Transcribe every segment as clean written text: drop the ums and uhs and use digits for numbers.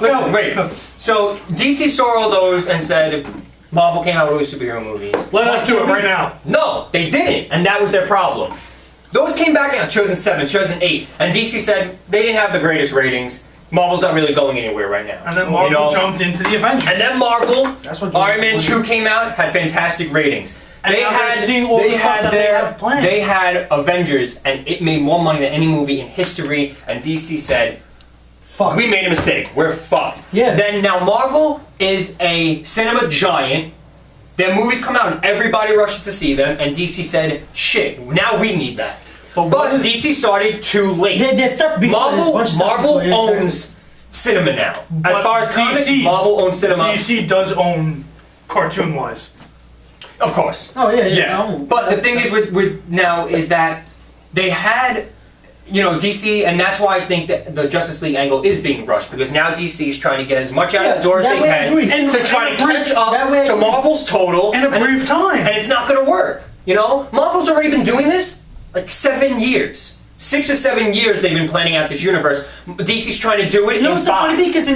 listen, wait. So DC saw all those and said, Marvel came out with superhero movies. Let us do it right now. No, they didn't, and that was their problem. Those came back out, Chosen 7, Chosen 8, and DC said they didn't have the greatest ratings. Marvel's not really going anywhere right now. And then Marvel jumped into the Avengers. And then Marvel, Iron Man 2 came out, had fantastic ratings. And they had Avengers, and it made more money than any movie in history, and DC said, fuck. We made a mistake. We're fucked. Yeah. Then now Marvel is a cinema giant. Their movies come out and everybody rushes to see them, and DC said, shit, now we need that. But DC started too late. They stepped before Marvel owns cinema now. As far as comics, Marvel owns cinema. DC does own cartoon-wise. Of course. Oh, yeah. But the thing is with now is that they had, DC, and that's why I think that the Justice League angle is being rushed, because now DC is trying to get as much out of the door as they can to try to catch up to Marvel's total in a brief time. And it's not going to work. Marvel's already been doing this like 7 years. 6 or 7 years they've been planning out this universe. DC's trying to do it in 5. It's the funny thing, because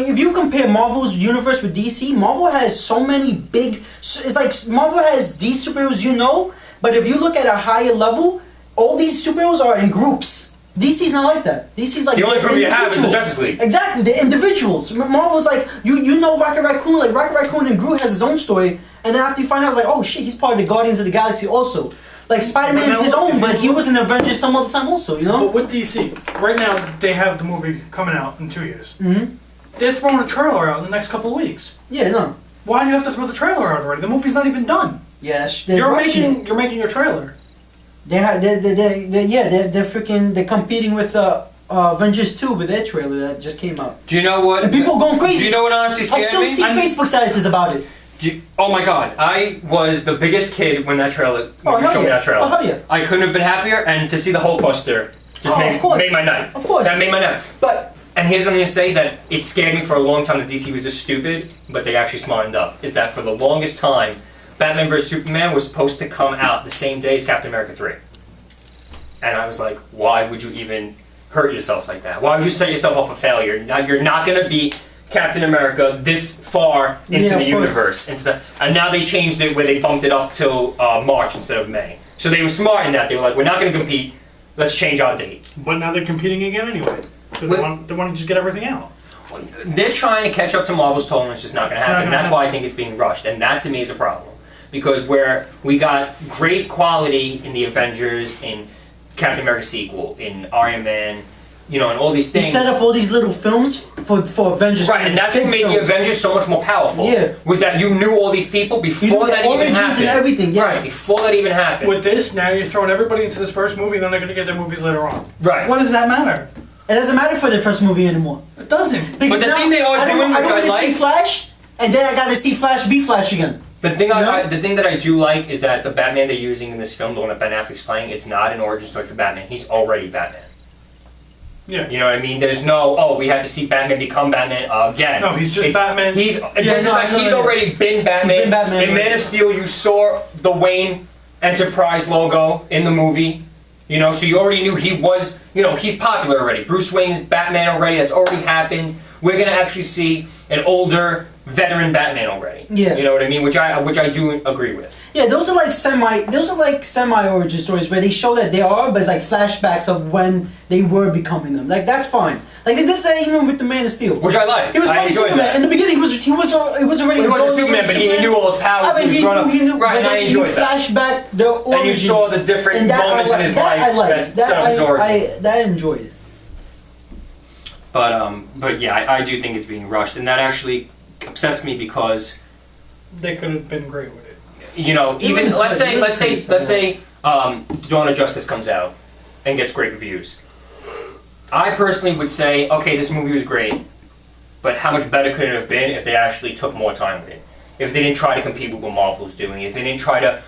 if you compare Marvel's universe with DC, Marvel has so many big... It's like Marvel has these superheroes, but if you look at a higher level, all these superheroes are in groups. DC's not like that. DC's like... The only group you have is the Justice League. Exactly, the individuals. Marvel's like, Rocket Raccoon, like Rocket Raccoon and Groot has his own story, and then after you find out, it's like, oh shit, he's part of the Guardians of the Galaxy also. Like, Spider-Man's his own, but he was in Avengers some other time also, But with DC, right now, they have the movie coming out in 2 years. Mm-hmm. They're throwing a trailer out in the next couple of weeks. Yeah, no. Why do you have to throw the trailer out already? The movie's not even done. Yeah, you're making a trailer. They're competing with Avengers 2 with their trailer that just came out. Do you know what? And people going crazy. Do you know what honestly scared me? I still see Facebook statuses about it. Oh my god, I was the biggest kid when that trailer, when you showed me that trailer. Oh, hell yeah. I couldn't have been happier, and to see the Hulk poster just made my night. Of course. That made my night. And here's what I'm going to say, that it scared me for a long time that DC was this stupid, but they actually smartened up, is that for the longest time, Batman vs. Superman was supposed to come out the same day as Captain America 3. And I was like, why would you even hurt yourself like that? Why would you set yourself up for failure? Now, you're not going to beat Captain America this far into the universe. And now they changed it where they bumped it up till March instead of May. So they were smart in that. They were like, we're not going to compete. Let's change our date. But now they're competing again anyway. Because they want to just get everything out. They're trying to catch up to Marvel's total, and it's just not going to happen. That's why I think it's being rushed. And that, to me, is a problem. Because where we got great quality in the Avengers, in Captain America sequel, in Iron Man, and all these things. They set up all these little films for Avengers. Right, and that's what made the Avengers so much more powerful. Yeah. Was that you knew all these people before that even happened. And everything, yeah. Right, before that even happened. With this, now you're throwing everybody into this first movie, and then they're going to get their movies later on. Right. What does that matter? It doesn't matter for the first movie anymore. It doesn't. But the thing they are doing, which I like... see Flash, and then I got to see Flash be Flash again. The thing that I do like is that the Batman they're using in this film, the one that Ben Affleck's playing, it's not an origin story for Batman. He's already Batman. Yeah. You know what I mean? There's no, we have to see Batman become Batman again. No, he's just Batman. He's already been Batman. He's been Batman. In Man of Steel, you saw the Wayne Enterprise logo in the movie. So you already knew he was, he's popular already. Bruce Wayne's Batman already. That's already happened. We're going to actually see an older, veteran Batman already. Yeah. You know what I mean? Which I do agree with. Yeah, those are like semi origin stories where they show that they are, but it's like flashbacks of when they were becoming them. Like, that's fine. Like, they did that even with the Man of Steel. Which I like. He was already Superman. That. In the beginning, he was already. He wasn't Superman, but he knew all his powers. I mean, he knew, right, and I enjoyed that. Flashback the origins. And you saw the different moments in his life that set up his origin. I enjoyed it. But yeah, I do think it's being rushed, and that actually upsets me because they could have been great with it. Even let's say Dawn of Justice comes out and gets great reviews. I personally would say, okay, this movie was great, but how much better could it have been if they actually took more time with it? If they didn't try to compete with what Marvel's doing, if they didn't try to,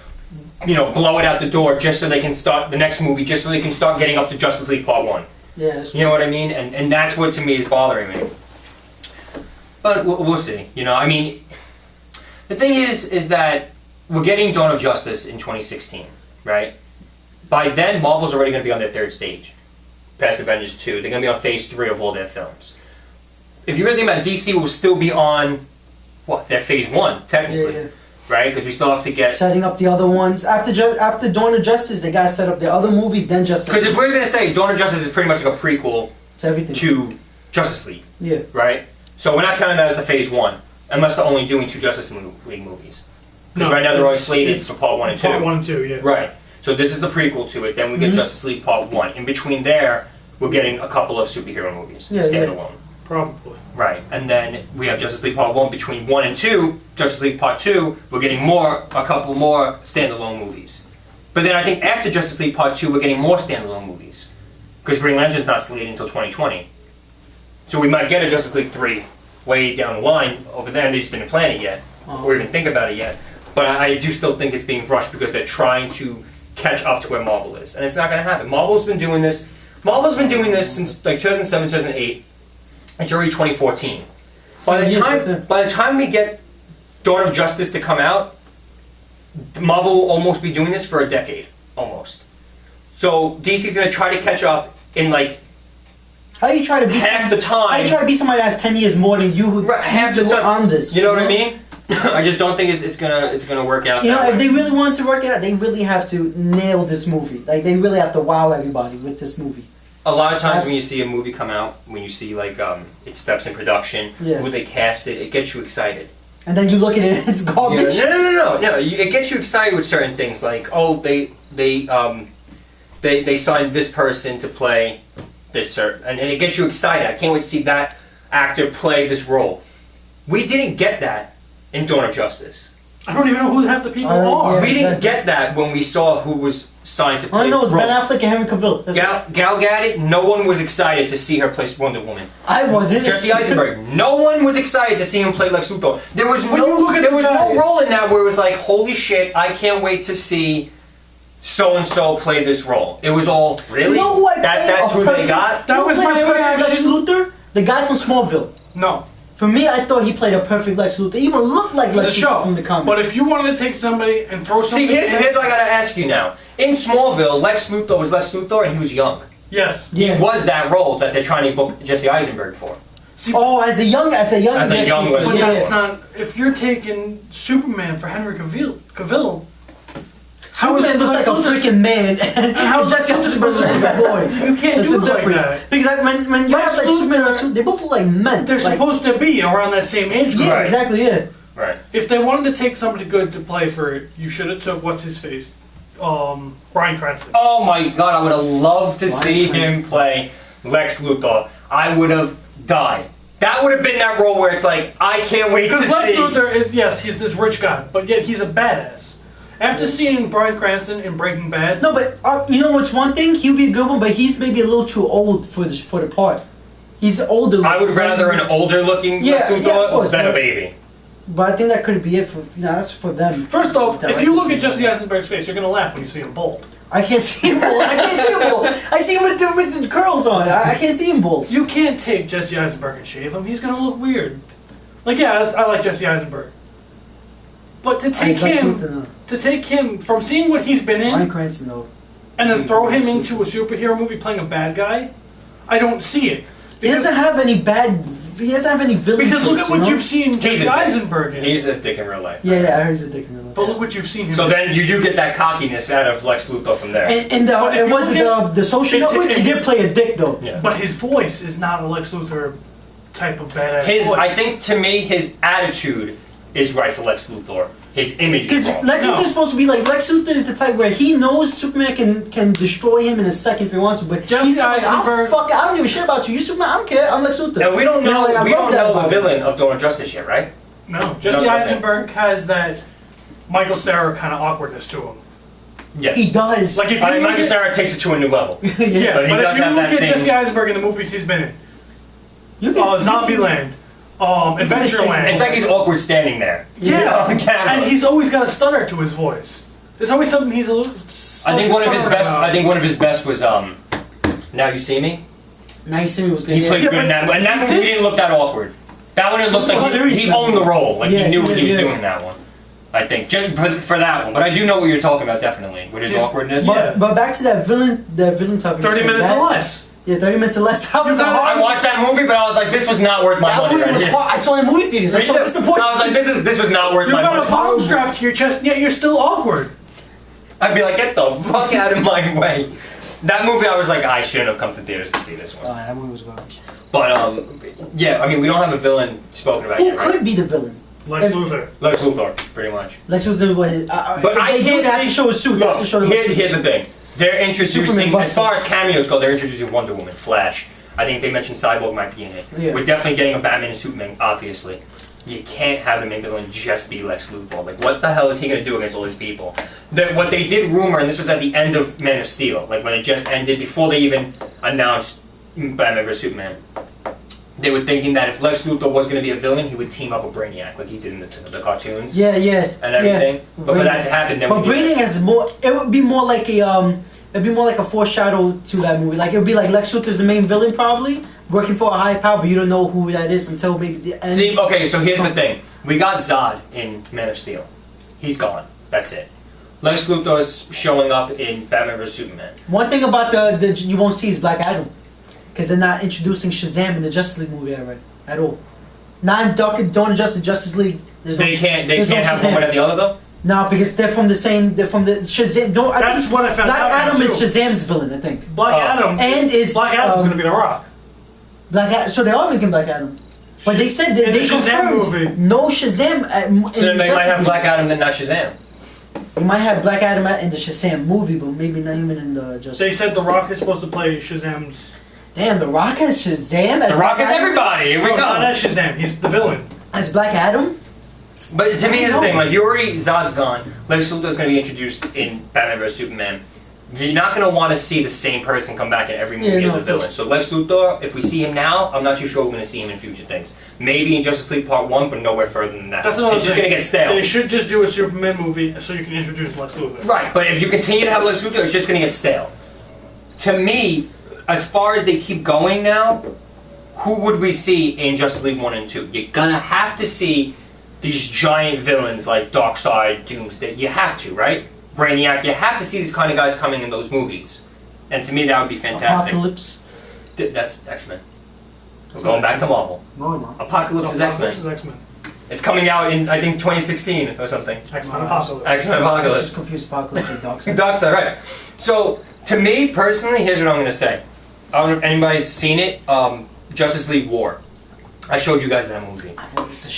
blow it out the door just so they can start the next movie, just so they can start getting up to Justice League Part 1. Yeah, you know what I mean? And that's what to me is bothering me. But we'll see. The thing is that we're getting Dawn of Justice in 2016, right? By then, Marvel's already going to be on their third stage, past Avengers 2. They're going to be on phase 3 of all their films. if you really think about it, DC will still be on what their phase one technically, Yeah, yeah. right? Because we still have to get. Setting up the other ones after Dawn of Justice, they gotta set up the other movies, then Justice. Because if we're gonna say Dawn of Justice is pretty much like a prequel to everything. to Justice League, Yeah. right? So we're not counting that as the phase one, unless they're only doing 2 Justice League movies. Because No, right now they're only it's- slated it's for part 1 and 2. Part 1 and 2, yeah. Right. So this is the prequel to it. Then we get Mhm. Justice League Part 1. In between there, we're getting a couple of superhero movies Yeah, standalone. Probably. Right. And then we have Justice League Part 1 between 1 and 2. Justice League Part 2, we're getting a couple more standalone movies. But then I think after Justice League Part 2, we're getting more standalone movies. Because Green Lantern's not slated until 2020. So we might get a Justice League 3 way down the line over there, and they just didn't plan it yet, or even think about it yet. But I do still think it's being rushed because they're trying to catch up to where Marvel is, and it's not going to happen. Marvel's been doing this. Marvel's been doing this since like 2007, 2008. It's already 2014. By the time we get Dawn of Justice to come out, Marvel will almost be doing this for a decade, almost. So DC's going to try to catch up in like How you try to beat half the How time. you try to beat somebody that's 10 years more than you who Right, half the who time. on this? You know what I mean? I just don't think it's gonna work out. You know, that if way. they really want to work it out, they really have to nail this movie. Like, they really have to wow everybody with this movie. A lot of times when That's- you see a movie come out, when you see like it steps in production, Yeah. who they cast it gets you excited. And then you look at it, it's Yeah, garbage. no. It gets you excited with certain things, like they signed this person to play this certain, and it gets you excited. I can't wait to see that actor play this role. We didn't get that in Dawn of Justice. I don't even know who half the people I don't- are. yeah. We didn't exactly. get that when we saw who was signed to All I play know is Ben roles. Affleck and Henry Cavill. That's it. Gal Gadot, no one was excited to see her play Wonder Woman. I wasn't. Jesse Eisenberg, no one was excited to see him play Lex Luthor. There was When you look at there the was no guys- role in that where it was like, holy shit, I can't wait to see so and so play this role. It was all really You know who I that's played who a they perfect- got. That Who was played my a perfect Lex reaction. Luthor? The guy from Smallville. No. For me, I thought he played a perfect Lex Luthor. He even looked like For the Lex show. Luthor from the comic. But if you wanted to take somebody and throw See, something here's what I gotta ask you now. In Smallville, Lex Luthor was Lex Luthor and he was young. Yes. yeah. He was that role that they're trying to book Jesse Eisenberg for. See, Oh, as a young As a Lex young Luthor, Lex but Luthor. that's not. If you're taking Superman for Henry Cavill, how is Superman looks like a Lex Luthor- freaking man, and how is Jesse Lex Luthor Eisenberg looks like a boy. You can't That's do the it like difference. that. Because like, when you Lex have like Luthor- Superman, Lex Luthor, they both look like men. They're like, supposed to be around that same age group. Yeah, Right. exactly. Yeah. Right. If they wanted to take somebody good to play for it, you should have took what's his face, Bryan Cranston. Oh my god, I would have loved to Bryan see him Cranston. play Lex Luthor. I would have died. That would have been that role where it's like, I can't wait to Because Lex see. Luthor is, yes, he's this rich guy, but yet he's a badass. After seeing Bryan Cranston in Breaking Bad, No, but you know what's one thing? He'd be a good one, but he's maybe a little too old for the part. He's older. I would rather an older looking Yeah, Lex Luthor yeah, of course, than a but- baby. But I think that could be it for that's for them. first off, if Directors you look at and- Jesse Eisenberg's face, you're gonna laugh when you see him bald. I can't see him bald. I can't see him bald. I see him with the curls on. I can't see him bald. You can't take Jesse Eisenberg and shave him. He's gonna look weird. Like, yeah, I like Jesse Eisenberg, but to take Lex him, Luthor, no. to take him from seeing what he's been Bryan in, Cranston though. and then He's throw him Lex into a superhero movie playing a bad guy, I don't see it. He doesn't have any bad. He doesn't have any villain. Because look traits, at what you know? you've seen He's Jesse a dick. Eisenberg in. He's a dick in real life. Yeah, I heard he's a dick in real life. But look what you've seen him So in. then you do get that cockiness out of Lex Luthor from there. And But if it you was look the social it's- network. He did play a dick though. Yeah. But his voice is not a Lex Luthor type of badass voice. I think to me, his attitude is right for Lex Luthor. His image is Because wrong. Lex No. Luthor's supposed to be like Lex Luthor is the type where he knows Superman can destroy him in a second if he wants to, but Jesse he's like, Eisenberg- I don't give a shit about you. You Superman, I don't care. I'm Lex Luthor. And we don't You know, like, I we love don't that know the about him. villain of Dawn of Justice yet, right? No, Jesse No, okay. Eisenberg has that Michael Cera kind of awkwardness to him. Yes. He does. Like if you I mean, look Michael at, Cera takes it to a new level. yeah, but he but does if you have look that at same- Jesse Eisenberg in the movies he's been in, you can, Zombieland, Adventureland, It's like he's awkward standing there. yeah, On camera. and he's always got a stutter to his voice. There's always something he's a little. I think one of his best. I think one of his best was Now You See Me. Nice to me was good. He yeah. played Yeah, good in but- that one. And that movie didn't look that awkward. That one it looked It was like serious he that owned the role. Like Yeah, he knew what he was yeah. doing in that one. I think just for that one. But I do know what you're talking about definitely with his He's- awkwardness. But, Yeah. but back to that villain topic. 30 minutes or less. Yeah, 30 minutes or less. That was a hard. I watched that movie, but I was like, this was not worth my That money movie right was here. hard. I saw it in movie theaters. I'm Me so too. disappointed. I was like, this was not worth You my got a money. bomb strapped to your chest, yet you're still awkward. I'd be like, get the fuck out of my way. That movie, I was like, I shouldn't have come to theaters to see this one. That movie was garbage. But yeah, I mean, we don't have a villain spoken about Who yet, right? could be the villain? Lex If- Luthor. Lex Luthor, pretty much. Lex Luthor was. But if I they do, can't they have to see- show a suit. They have to show the Here's the thing. They're introducing, Superman as far as cameos go, they're introducing Wonder Woman, Flash. I think they mentioned Cyborg might be in it. Yeah. We're definitely getting a Batman and Superman, obviously. You can't have the main villain just be Lex Luthor. Like, what the hell is he gonna do against all these people? What they did rumor, and this was at the end of Man of Steel, like when it just ended, before they even announced Batman vs Superman. They were thinking that if Lex Luthor was gonna be a villain, he would team up with Brainiac, like he did in the cartoons Yeah, and everything. Yeah. But for that to happen, then But we need- Brainiac is more. It would be more like a It'd be more like a foreshadow to that movie. Like it would be like Lex Luthor's the main villain, probably working for a high power, but you don't know who that is until maybe the end. See, okay, so here's the thing. We got Zod in Man of Steel. He's gone. That's it. Lex Luthor's showing up in Batman vs Superman. One thing about the you won't see is Black Adam, because they're not introducing Shazam in the Justice League movie at all. Not in Dawn of Justice League. There's no They can't there's no have Shazam. one without the other though? No, because they're from the same. They're from the Shazam. No, I That's think what I found Black out Adam too. is Shazam's villain, I think. Black Oh. Adam. And is Black Adam's gonna be The Rock. Black Adam. So they are making Black Adam, but they said that In they the Shazam confirmed movie. no Shazam. So then they might have Black Adam, then not Shazam. You might have Black Adam in the Shazam movie, but maybe not even in the Justice. They said The Rock is supposed to play Shazam's. Damn, The Rock has Shazam as The Rock Black is Adam? everybody. Here we No, not go. as Shazam. He's the villain. As Black Adam. But to me, here's the thing. Like, you already, Zod's gone. Lex Luthor's going to be introduced in Batman vs Superman. You're not going to want to see the same person come back in every movie Yeah, as no, a of villain. So Lex Luthor, if we see him now, I'm not too sure we're going to see him in future things. Maybe in Justice League Part 1, but nowhere further than that. That's another It's just thing. going to get stale. They should just do a Superman movie so you can introduce Lex Luthor. Right, but if you continue to have Lex Luthor, it's just going to get stale. To me, as far as they keep going now, who would we see in Justice League 1 and 2? You're going to have to see these giant villains like Darkseid, Doomsday. You have to, right? Brainiac. You have to see these kind of guys coming in those movies. And to me, that would be fantastic. Apocalypse. That's X-Men. We're going back to Marvel. No, no. Apocalypse is X-Men. Is X-Men. It's coming out in, I think, 2016 or something. X-Men Apocalypse. X-Men I Apocalypse. just confused Apocalypse with Darkseid. Darkseid, right. So, to me, personally, here's what I'm going to say. I don't know if anybody's seen it. Justice League War. I showed you guys that movie.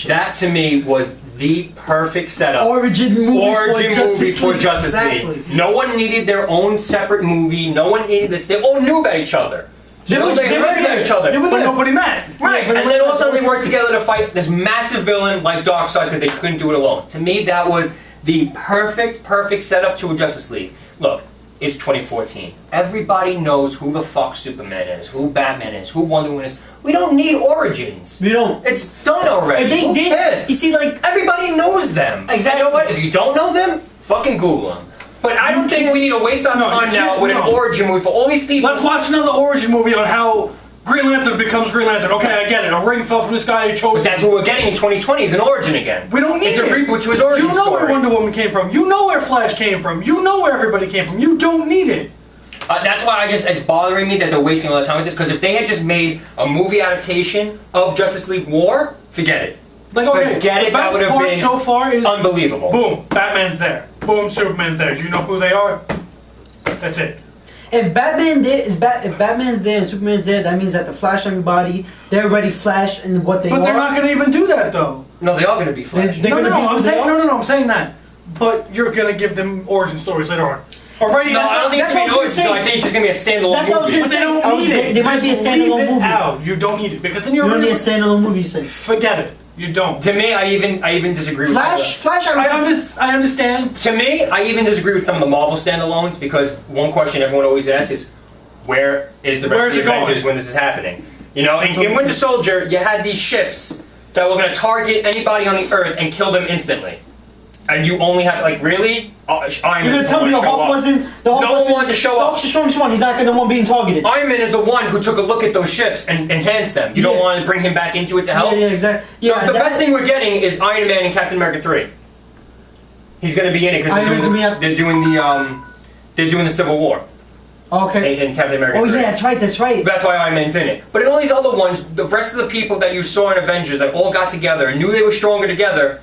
That, to me, was the perfect setup. Origin movie for Justice exactly. League. No one needed their own separate movie. No one needed this. They all knew about each other. They were- They they were heard about there. each other. They were But there. nobody met. Right, but and it then was- all of a sudden they worked together to fight this massive villain like Darkseid because they couldn't do it alone. To me, that was the perfect setup to a Justice League. Look, it's 2014. Everybody knows who the fuck Superman is, who Batman is, who Wonder Woman is. We don't need origins. We don't. It's done already. If they Who did, cares? you see, like Everybody knows them. Exactly. You know what? If you don't know them, fucking Google them. But I don't think we need to waste our No, you time now can't- with an no. origin movie for all these people. Let's watch another origin movie on how Green Lantern becomes Green Lantern. Okay, I get it. A ring fell from the sky. He chose. But that's what we're getting in 2020 is an origin again. We don't need It's a it. reboot to his origin You know story. where Wonder Woman came from. You know where Flash came from. You know where everybody came from. You don't need it. That's why it's bothering me that they're wasting all the time with this. Because if they had just made a movie adaptation of Justice League War, forget it. Like, okay, Forget it, the that best would have part been so far is Unbelievable. boom, Batman's there. Boom, Superman's there. Do you know who they are? That's it. if Batman's there and Superman's there, that means that the Flash everybody, they're already Flash and what they But are. they're not going to even do that though. No, they are going to be Flash. They're No, gonna no, be no. who I'm they saying are? no. I'm saying that. But you're going to give them origin stories later on. Already, No, that's I don't not- think it's that's going to be what I was origin. gonna I think it's just going to be a standalone That's what I was movie. gonna But they say. don't I was- need it. they might Just be a standalone leave it movie. out. You don't need it because then You you're don't need a already standalone movie. You say forget it. You don't. To me, I even disagree with Flash. Flash. I understand. To me, I even disagree with some of the Marvel standalones because one question everyone always asks is, where is the rest Where of is the it going? Avengers when this is happening? You know, in Winter Soldier, you had these ships that were going to target anybody on the Earth and kill them instantly. And you only have, like, really? Iron You're Man gonna doesn't tell me the wanna show Hulk up. wasn't. The Hulk No one wasn't, wanted to show the up. Hulk's the strongest one. He's not the one being targeted. Iron Man is the one who took a look at those ships and enhanced them. You don't Yeah. want to bring him back into it to help? Yeah, exactly. Yeah, The that- best thing we're getting is Iron Man and Captain America 3. He's going to be in it because Iron Man's gonna be up- they're doing the Civil War. Okay. in Captain America Oh 3. yeah, that's right. That's right. That's why Iron Man's in it. But in all these other ones, the rest of the people that you saw in Avengers that all got together and knew they were stronger together,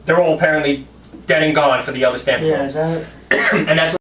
they're all apparently dead and gone for the other standpoint. Yeah, is that? And that's